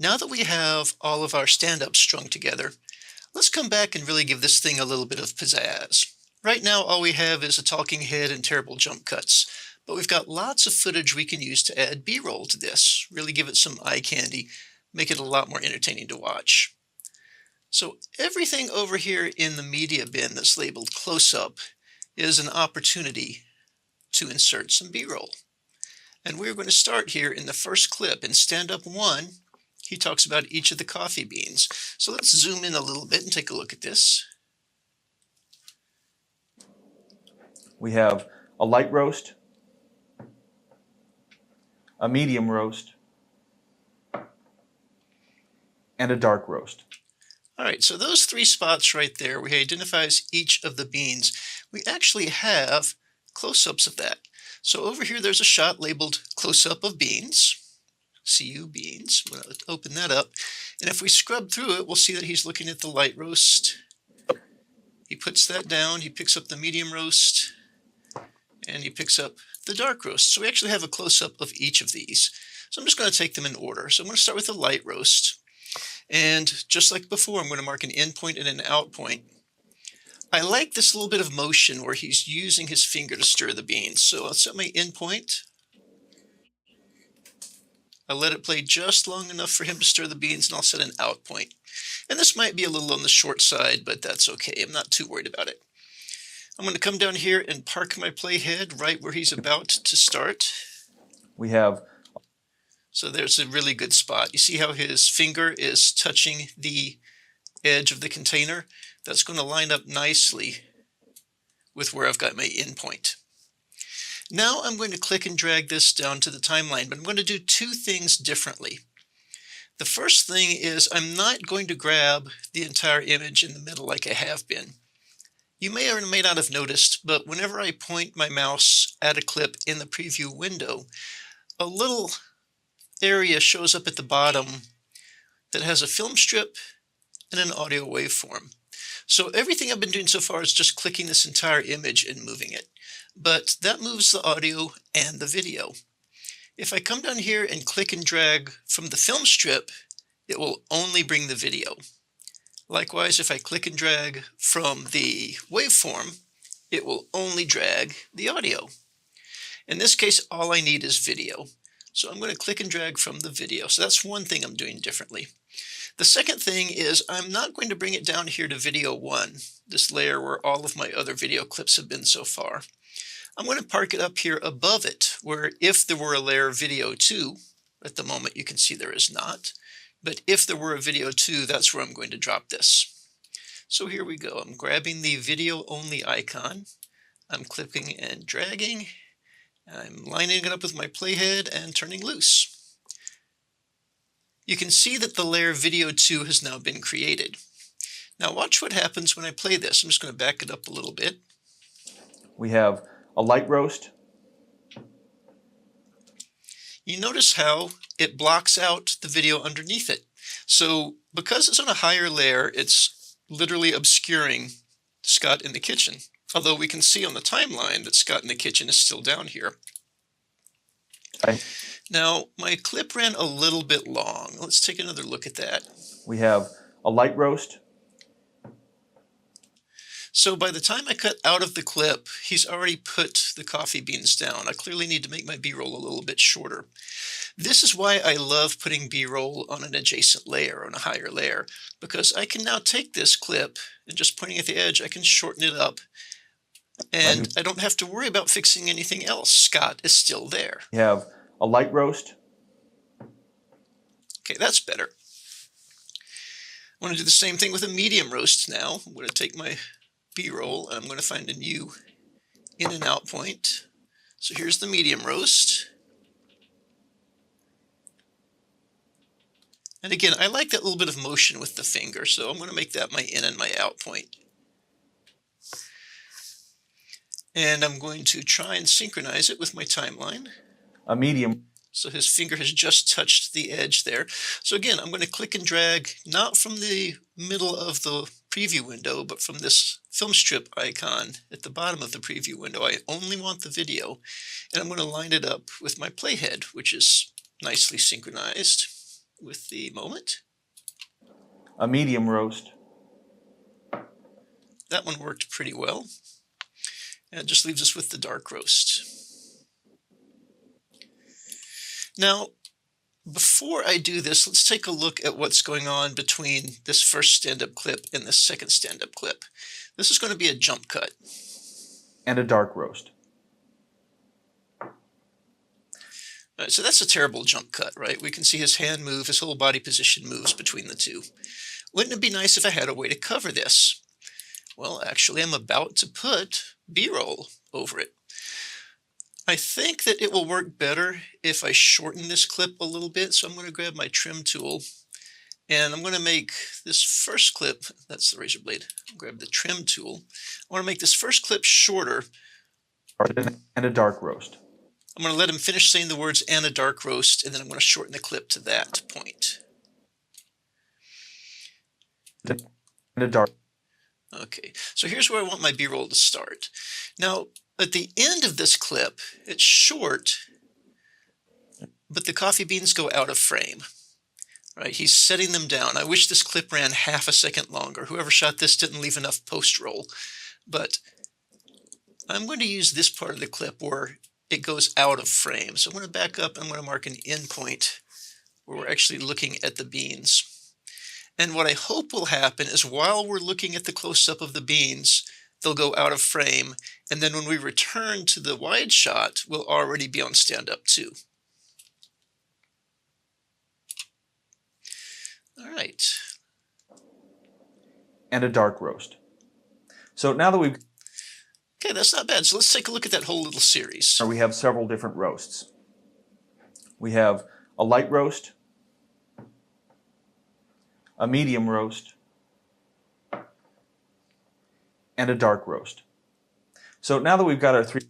Now that we have all of our stand-ups strung together, let's come back and really give this thing a little bit of pizzazz. Right now, all we have is a talking head and terrible jump cuts, but we've got lots of footage we can use to add B-roll to this, really give it some eye candy, make it a lot more entertaining to watch. So everything over here in the media bin that's labeled close-up is an opportunity to insert some B-roll. And we're going to start here in the first clip. In stand-up 1, he talks about each of the coffee beans. So let's zoom in a little bit and take a look at this. We have a light roast, a medium roast, and a dark roast. All right, so those 3 spots right there where he identifies each of the beans, we actually have close-ups of that. So over here there's a shot labeled close-up of beans, CU beans. I'm going to open that up, and if we scrub through it, we'll see that he's looking at the light roast. He puts that down, he picks up the medium roast, and he picks up the dark roast. So we actually have a close-up of each of these. So I'm just going to take them in order. So I'm going to start with the light roast. And just like before, I'm going to mark an in point and an out point. I like this little bit of motion where he's using his finger to stir the beans. So I'll set my in point. I'll let it play just long enough for him to stir the beans, and I'll set an out point. And this might be a little on the short side, but that's okay. I'm not too worried about it. I'm going to come down here and park my playhead right where he's about to start. So there's a really good spot. You see how his finger is touching the edge of the container? That's going to line up nicely with where I've got my in point. Now I'm going to click and drag this down to the timeline, but I'm going to do 2 things differently. The first thing is I'm not going to grab the entire image in the middle like I have been. You may or may not have noticed, but whenever I point my mouse at a clip in the preview window, a little area shows up at the bottom that has a film strip and an audio waveform. So everything I've been doing so far is just clicking this entire image and moving it. But that moves the audio and the video. If I come down here and click and drag from the film strip, it will only bring the video. Likewise, if I click and drag from the waveform, it will only drag the audio. In this case, all I need is video. So I'm going to click and drag from the video. So that's one thing I'm doing differently. The second thing is I'm not going to bring it down here to video 1, this layer where all of my other video clips have been so far. I'm going to park it up here above it, where if there were a layer video 2, at the moment you can see there is not, but if there were a video 2, that's where I'm going to drop this. So here we go. I'm grabbing the video only icon. I'm clipping and dragging. I'm lining it up with my playhead and turning loose. You can see that the layer video 2 has now been created. Now watch what happens when I play this. I'm just going to back it up a little bit. We have a light roast. You notice how it blocks out the video underneath it. So because it's on a higher layer, it's literally obscuring Scott in the kitchen. Although we can see on the timeline that Scott in the kitchen is still down here. Now, my clip ran a little bit long. Let's take another look at that. We have a light roast. So by the time I cut out of the clip, he's already put the coffee beans down. I clearly need to make my B-roll a little bit shorter. This is why I love putting B-roll on an adjacent layer, on a higher layer, because I can now take this clip and just pointing at the edge, I can shorten it up. And I don't have to worry about fixing anything else. Scott is still there. We have a light roast. Okay, that's better. I want to do the same thing with a medium roast now. I'm going to take my B-roll and I'm going to find a new in and out point. So here's the medium roast. And again, I like that little bit of motion with the finger, so I'm going to make that my in and my out point. And I'm going to try and synchronize it with my timeline. A medium. So his finger has just touched the edge there. So again, I'm going to click and drag, not from the middle of the preview window, but from this film strip icon at the bottom of the preview window. I only want the video, and I'm going to line it up with my playhead, which is nicely synchronized. with the moment. A medium roast. That one worked pretty well. And it just leaves us with the dark roast. Now, before I do this, let's take a look at what's going on between this first stand-up clip and this second stand-up clip. This is going to be a jump cut. And a dark roast. All right, so that's a terrible jump cut, right? We can see his hand move, his whole body position moves between the two. Wouldn't it be nice if I had a way to cover this? Well, actually, I'm about to put B-roll over it. I think that it will work better if I shorten this clip a little bit, so I'm going to grab my trim tool, and I'm going to make this first clip, that's the razor blade, I'll grab the trim tool. I want to make this first clip shorter. And a dark roast. I'm going to let him finish saying the words "and a dark roast," and then I'm going to shorten the clip to that point. And a dark. Okay, so here's where I want my B-roll to start. Now, at the end of this clip, it's short, but the coffee beans go out of frame. Right, he's setting them down. I wish this clip ran half a second longer. Whoever shot this didn't leave enough post-roll. But I'm going to use this part of the clip where it goes out of frame. So I'm going to back up. I'm going to mark an end point where we're actually looking at the beans. And what I hope will happen is while we're looking at the close-up of the beans, they'll go out of frame. And then when we return to the wide shot, we'll already be on stand-up too. All right. And a dark roast. So now that we've... Okay, that's not bad. So let's take a look at that whole little series. We have several different roasts. We have a light roast, a medium roast, and a dark roast. So now that we've got our three...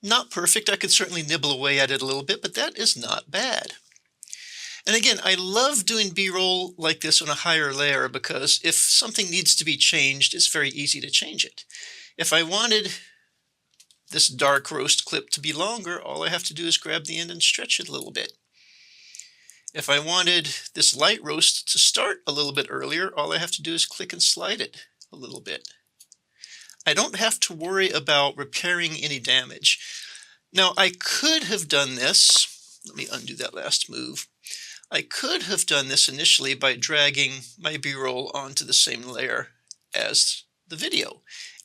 Not perfect. I could certainly nibble away at it a little bit, but that is not bad. And again, I love doing B-roll like this on a higher layer because if something needs to be changed, it's very easy to change it. If I wanted this dark roast clip to be longer, all I have to do is grab the end and stretch it a little bit. If I wanted this light roast to start a little bit earlier, all I have to do is click and slide it a little bit. I don't have to worry about repairing any damage. Now, I could have done this. Let me undo that last move. I could have done this initially by dragging my B-roll onto the same layer as the video.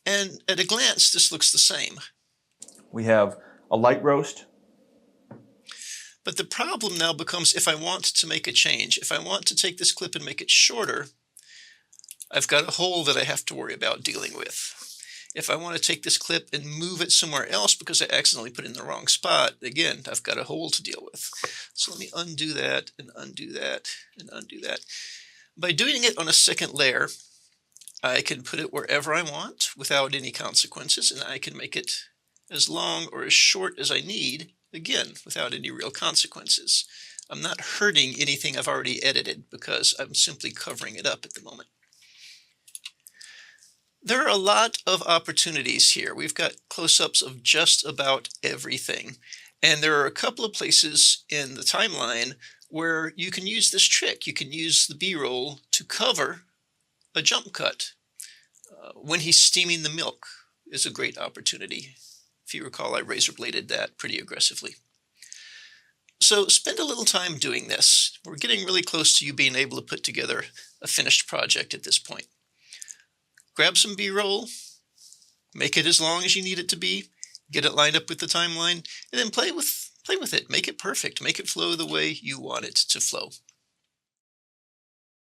And at a glance, this looks the same. We have a light roast. But the problem now becomes if I want to make a change. If I want to take this clip and make it shorter, I've got a hole that I have to worry about dealing with. If I want to take this clip and move it somewhere else because I accidentally put it in the wrong spot, again, I've got a hole to deal with. So let me undo that and undo that and undo that. By doing it on a second layer, I can put it wherever I want without any consequences, and I can make it as long or as short as I need, again, without any real consequences. I'm not hurting anything I've already edited because I'm simply covering it up at the moment. There are a lot of opportunities here. We've got close-ups of just about everything. And there are a couple of places in the timeline where you can use this trick. You can use the B-roll to cover a jump cut. When he's steaming the milk is a great opportunity. If you recall, I razor bladed that pretty aggressively. So spend a little time doing this. We're getting really close to you being able to put together a finished project at this point. Grab some B-roll, make it as long as you need it to be, get it lined up with the timeline, and then play with it. Make it perfect. Make it flow the way you want it to flow.